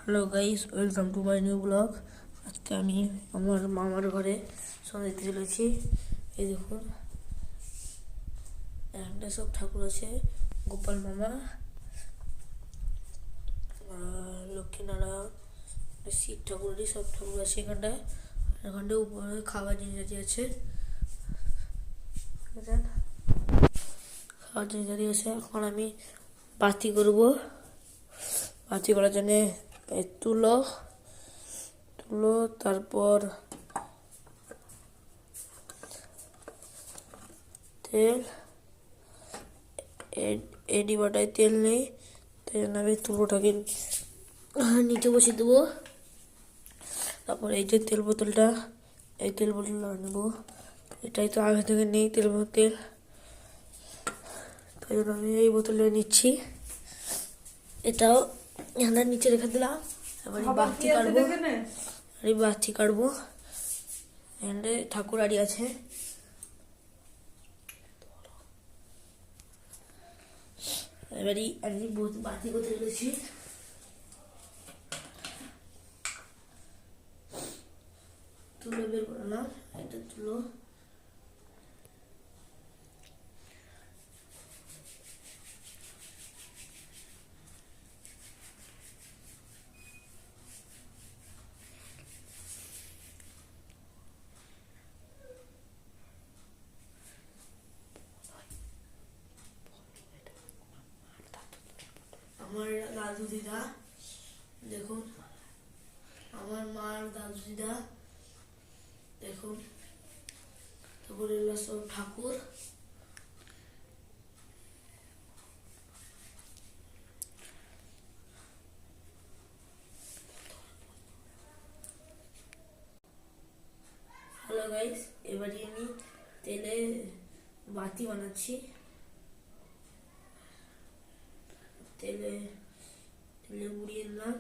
Hello guys, welcome to my new blog. আজকে আমি আমার মামার ঘরে সন্ধ্যা দিতে চলেছি। এই দেখুন, এখানটা সব ঠাকুর আছে। গোপাল মামা, লক্ষ্মীনারায়ণ, শিব ঠাকুরেরই সব ঠাকুর আছে এখানটায়। এখানটায় উপরে খাবার জিনিস আছে। খাবার জিনিস আছে। এখন আমি বাতি করব। বাতি করার জন্যে তুলো, তারপর তেল। এই ডিবাটায় তেল নেই, তাই জন্য আমি তুলোটাকে নিচে বসিয়ে দেবো। তারপর এই যে তেল বোতলটা, এই তেল বোতলটা নেবো। এটাই তো আগে থেকে নেই তেল বোতল, তাই জন্য আমি এই বোতলটা নিচ্ছি। এটাও এখানে নিচে রেখে দিলাম। এবার বাতি কাটবো। এখানে ঠাকুর আড়ি আছে। এবারই আমি বাতি করতে চলেছি। তুলো বের করে না, এটা তুলো। আমার দাদু দিদা, দেখুন আমার মার দাদু দিদা, দেখুন। তারপরে সব ঠাকুর। হ্যালো গাইস, এবারে আমি তেলে বাতি বানাচ্ছি। তেলে মুড়িয়ে দিলাম।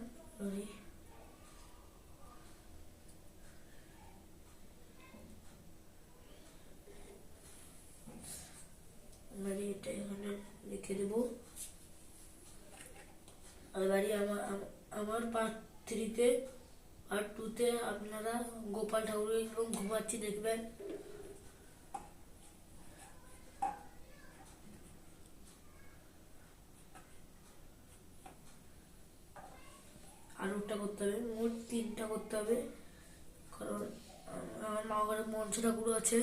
এবারে এটা এখানে রেখে দেবো। এবারে আমার পার্ট 3-তে, পার্ট 2-তে আপনারা গোপাল ঠাকুর এবং ঘুমাচ্ছি দেখবেন। আরেকটা করতে হবে, মোট 3টা করতে হবে, কারণ আমার মা ঘরে মনসা ঠাকুর আছে।